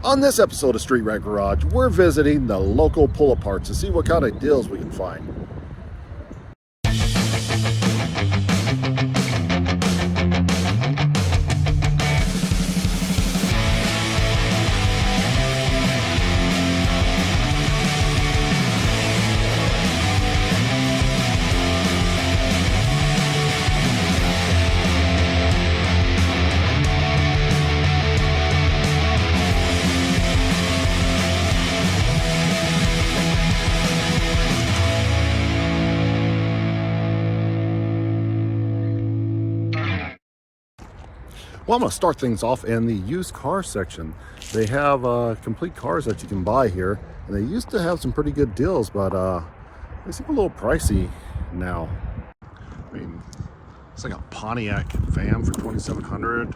On this episode of Street Rat Garage, we're visiting the local pull-up parts to see what kind of deals we can find. Well, I'm going to start things off in the used car section. They have complete cars that you can buy here, and they used to have some pretty good deals, but they seem a little pricey now. I mean, it's like a Pontiac van for $2,700.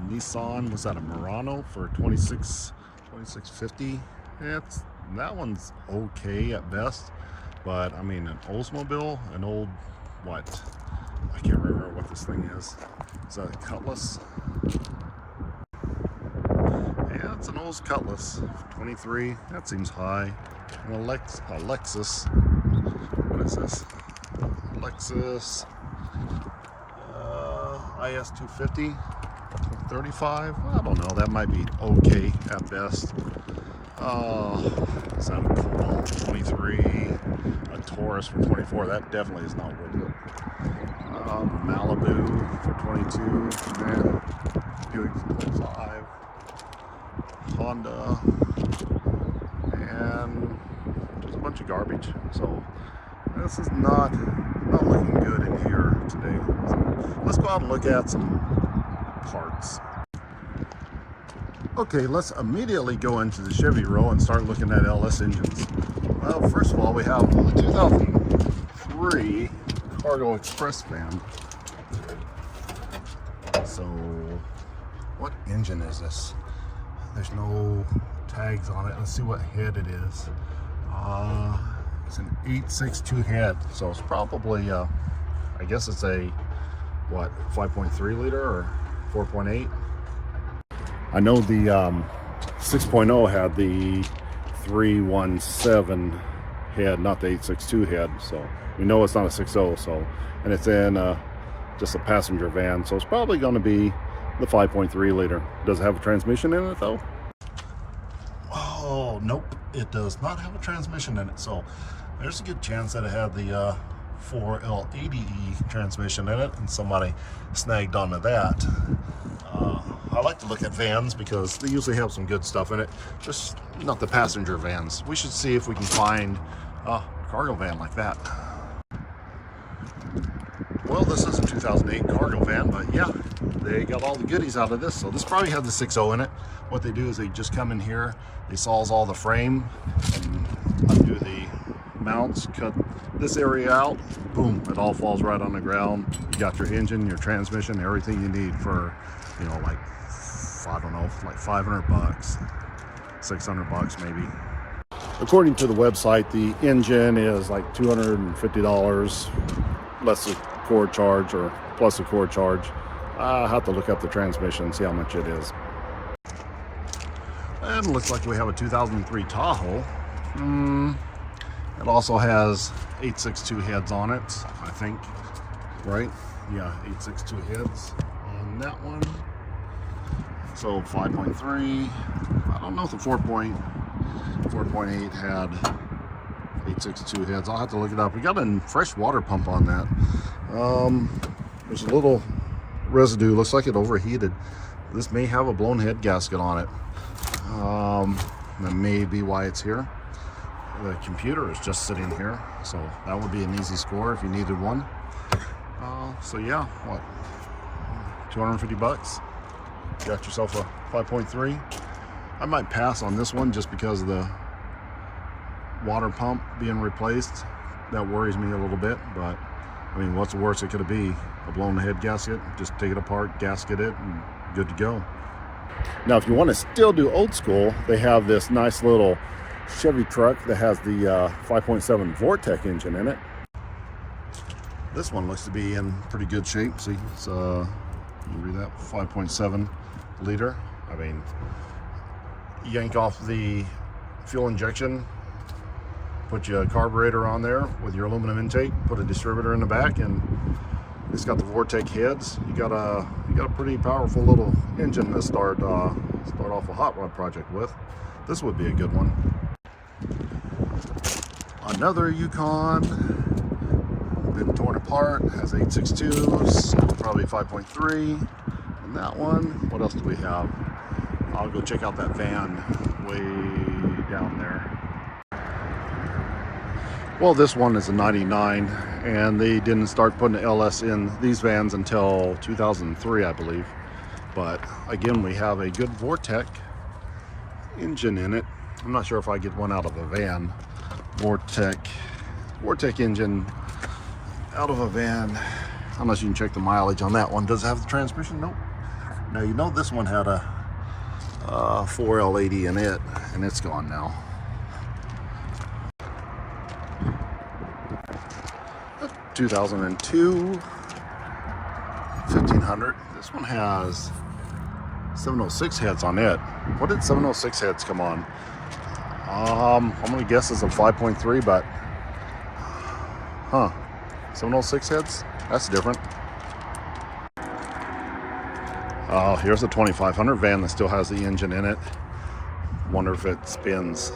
Nissan, was that a Murano for $2650? Yeah, that one's okay at best, but I mean, an Oldsmobile, an old what? I can't remember what this thing is. Is that a Cutlass? Yeah, it's an old Cutlass. 23. That seems high. An Lexus. What is this? Lexus IS 250. 35. I don't know. That might be okay at best. Is that a Cobalt 23? A Taurus for 24. That definitely is not worth it. Malibu for 22, Buick 5, Honda, and just a bunch of garbage. So this is not looking good in here today. So let's go out and look at some parts. Okay, let's immediately go into the Chevy row and start looking at LS engines. Well, first of all, we have a 2003 Cargo Express van. So, what engine is this? There's no tags on it. Let's see what head it is. It's an 862 head, so it's probably, I guess it's a, what, 5.3 liter or 4.8? I know the 6.0 had the 317 head, not the 862 head, so we know it's not a 6.0, so, and it's in just a passenger van, so it's probably going to be the 5.3 liter. Does it have a transmission in it though? Oh, nope, it does not have a transmission in it, so there's a good chance that it had the 4L80E transmission in it, and somebody snagged onto that. I like to look at vans because they usually have some good stuff in it, just not the passenger vans. We should see if we can find a cargo van like that. Well, this is a 2008 cargo van, but yeah, they got all the goodies out of this. So this probably had the 6.0 in it. What they do is they just come in here, they saws all the frame and undo the mounts, cut this area out, boom, it all falls right on the ground. You got your engine, your transmission, everything you need for, you know, like, I don't know, like $500, $600 maybe. According to the website, the engine is like $250, less a cord charge or plus a cord charge. I have to look up the transmission and see how much it is. And it looks like we have a 2003 Tahoe. It also has 862 heads on it, I think, right? Yeah, 862 heads on that one. So 5.3. I don't know if the 4.8 had 862 heads. I'll have to look it up. We got a fresh water pump on that. There's a little residue. Looks like it overheated. This may have a blown head gasket on it. That may be why it's here. The computer is just sitting here, so that would be an easy score if you needed one. So yeah, what, $250? Got yourself a 5.3. I might pass on this one just because of the water pump being replaced. That worries me a little bit, but I mean, what's the worst it could be? A blown head gasket, just take it apart, gasket it, and good to go. Now, if you want to still do old school, they have this nice little Chevy truck that has the 5.7 Vortec engine in it. This one looks to be in pretty good shape. See, it's you read that, 5.7 liter. I mean, yank off the fuel injection, put your carburetor on there with your aluminum intake, put a distributor in the back, and it's got the Vortec heads. You got a pretty powerful little engine to start off a hot rod project with. This would be a good one. Another Yukon, been torn apart, has 862s, probably 5.3. And that one, what else do we have? I'll go check out that van way down there. Well, this one is a 99, and they didn't start putting the LS in these vans until 2003, I believe. But again, we have a good Vortec engine in it. I'm not sure if I get one out of a van. Vortec engine out of a van, unless you can check the mileage on that one. Does it have the transmission? Nope. Now, you know, this one had a 4L80 in it, and it's gone now. A 2002 1500. This one has 706 heads on it. What did 706 heads come on? I'm gonna guess it's a 5.3, but 706 heads? That's different. Here's a 2500 van that still has the engine in it. Wonder if it spins.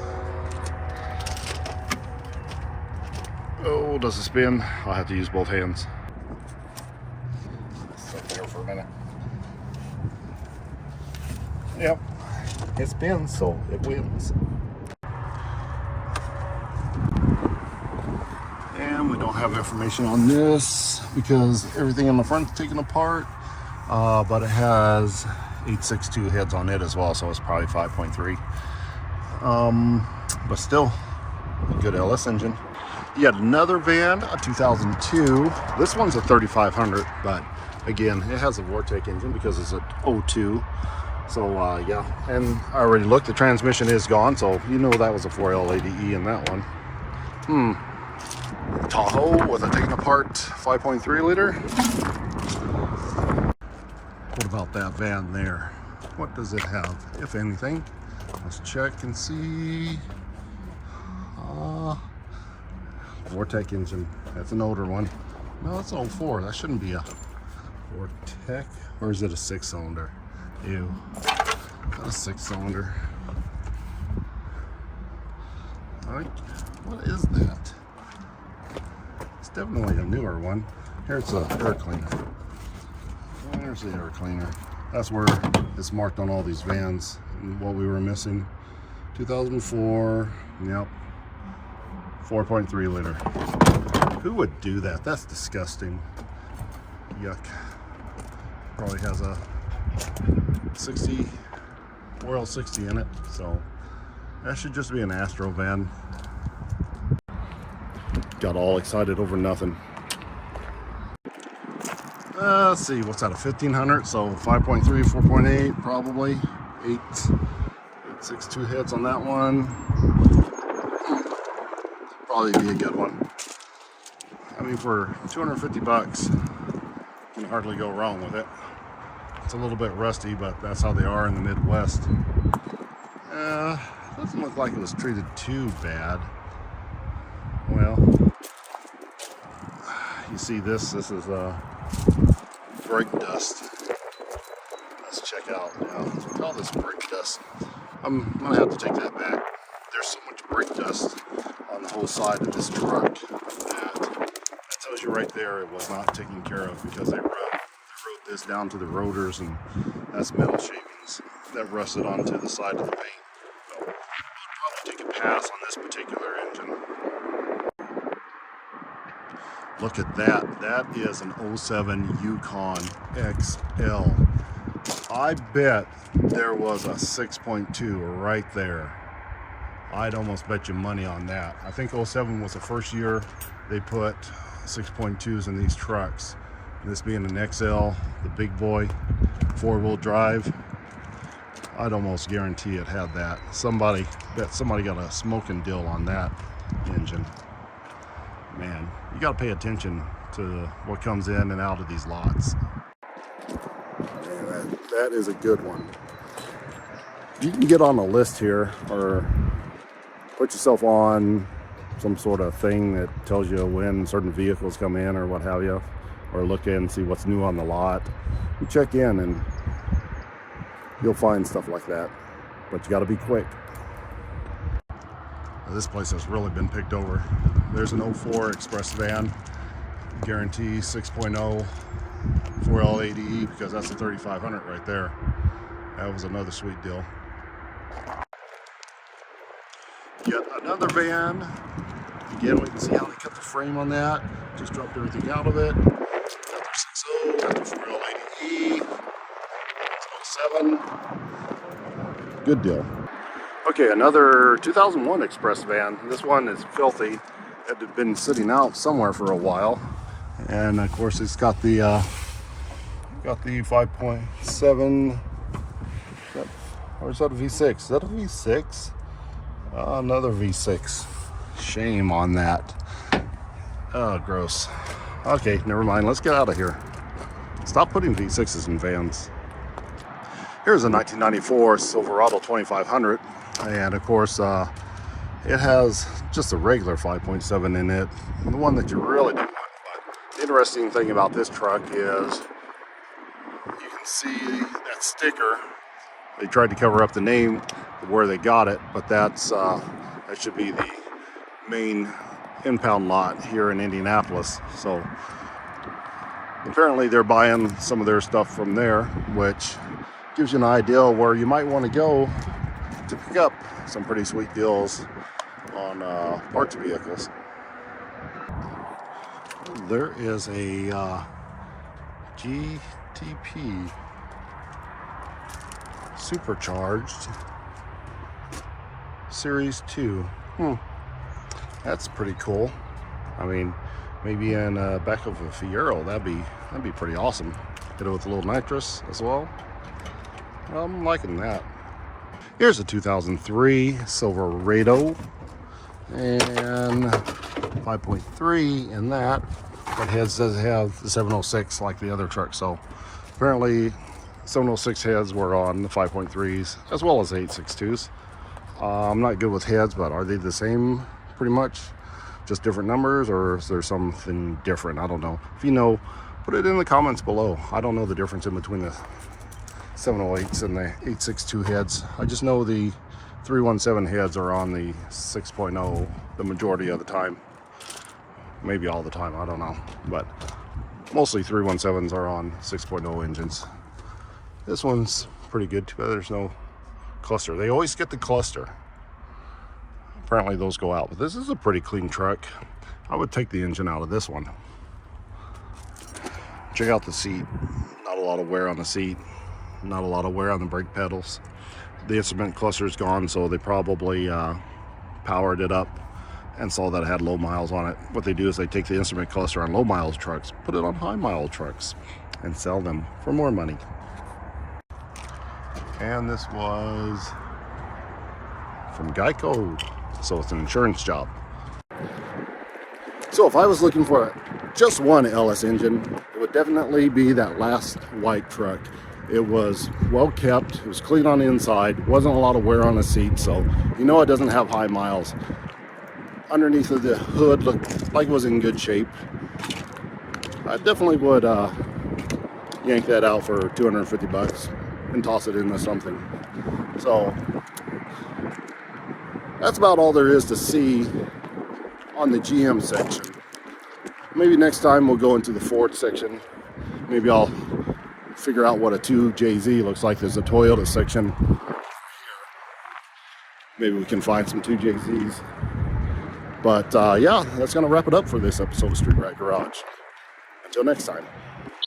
Oh, does it spin? I'll have to use both hands. Sit there for a minute. Yep, it spins, so it wins. And we don't have information on this because everything in the front's taken apart. But it has 862 heads on it as well, so it's probably 5.3. But still, a good LS engine. Yet another van, a 2002. This one's a 3500, but again, it has a Vortec engine because it's a 02. So yeah, and I already looked, the transmission is gone, so you know that was a 4L80E in that one. Tahoe with a taken apart 5.3 liter. What about that van there? What does it have, if anything? Let's check and see. Vortec engine. That's an older one. No, it's an 04. That shouldn't be a Vortec. Or is it a 6-cylinder? Ew. Not a 6-cylinder. What is that? It's definitely a newer one. Here's the air cleaner. There's the air cleaner. That's where it's marked on all these vans. And what we were missing. 2004. Yep. 4.3 liter. Who would do that? That's disgusting. Yuck. Probably has a 60 4L60 in it, so that should just be an Astro van. Got all excited over nothing. Let's see, what's that, a 1500? So 5.3, 4.8, probably 862 heads on that one. Probably be a good one. I mean, for 250 bucks, you can hardly go wrong with it. It's a little bit rusty, but that's how they are in the Midwest. Doesn't look like it was treated too bad. Well, you see this is brake dust. Let's check out, look at all this brake dust. I'm gonna have to take that back. There's so much brake dust on the whole side of this truck that tells you right there it was not taken care of, because they wrote this down to the rotors, and that's metal shavings that rusted onto the side of the paint. So I'll probably take a pass on this particular engine. Look at that. That is an 07 Yukon XL. I bet there was a 6.2 right there. I'd almost bet you money on that. I think 07 was the first year they put 6.2s in these trucks. This being an XL, the big boy, 4-wheel drive, I'd almost guarantee it had that. Bet somebody got a smoking deal on that engine. Man, you got to pay attention to what comes in and out of these lots. Man, that is a good one. You can get on a list here or put yourself on some sort of thing that tells you when certain vehicles come in or what have you, or look in and see what's new on the lot. You check in and you'll find stuff like that, but you got to be quick. This place has really been picked over. There's an 04 express van, guarantee 6.0 4L80E, because that's a 3500 right there. That was another sweet deal. Yet another van. Again, we can see how they cut the frame on that. Just dropped everything out of it. Got their 6.0, got their 4L80E, 7. Good deal. Okay, another 2001 express van. This one is filthy. It had been sitting out somewhere for a while, and of course it's got the 5.7. Or is that a V6? Is that a V6? Another V6. Shame on that. Oh, gross. Okay, never mind. Let's get out of here. Stop putting V6s in vans. Here's a 1994 Silverado 2500, and of course it has just a regular 5.7 in it, the one that you really don't want. But the interesting thing about this truck is you can see that sticker. They tried to cover up the name of where they got it, but that should be the main impound lot here in Indianapolis. So apparently they're buying some of their stuff from there, which gives you an idea where you might want to go to pick up some pretty sweet deals on parts vehicles. There is a GTP supercharged Series 2. That's pretty cool. I mean, maybe in back of a Fiero, that'd be pretty awesome. Get it with a little nitrous as well. I'm liking that. Here's a 2003 Silverado and 5.3 in that. But heads does have the 706 like the other truck. So apparently 706 heads were on the 5.3s as well as 862s. I'm not good with heads, but are they the same pretty much? Just different numbers, or is there something different? I don't know. If you know, put it in the comments below. I don't know the difference in between the 708s and the 862 heads. I just know the 317 heads are on the 6.0 the majority of the time. Maybe all the time, I don't know. But mostly 317s are on 6.0 engines. This one's pretty good, too bad there's no cluster. They always get the cluster. Apparently those go out, but this is a pretty clean truck. I would take the engine out of this one. Check out the seat. Not a lot of wear on the seat. Not a lot of wear on the brake pedals. The instrument cluster is gone, so they probably powered it up and saw that it had low miles on it. What they do is they take the instrument cluster on low miles trucks, put it on high mile trucks, and sell them for more money. And this was from Geico, so it's an insurance job. So if I was looking for just one LS engine, it would definitely be that last white truck. It was well kept, it was clean on the inside, wasn't a lot of wear on the seat, so you know it doesn't have high miles. Underneath of the hood looked like it was in good shape. I definitely would yank that out for 250 bucks and toss it into something. So that's about all there is to see on the GM section. Maybe next time we'll go into the Ford section. Maybe I'll figure out what a 2JZ looks like. There's a Toyota section here. Maybe we can find some 2JZs. But yeah, that's going to wrap it up for this episode of Street Rat Garage. Until next time.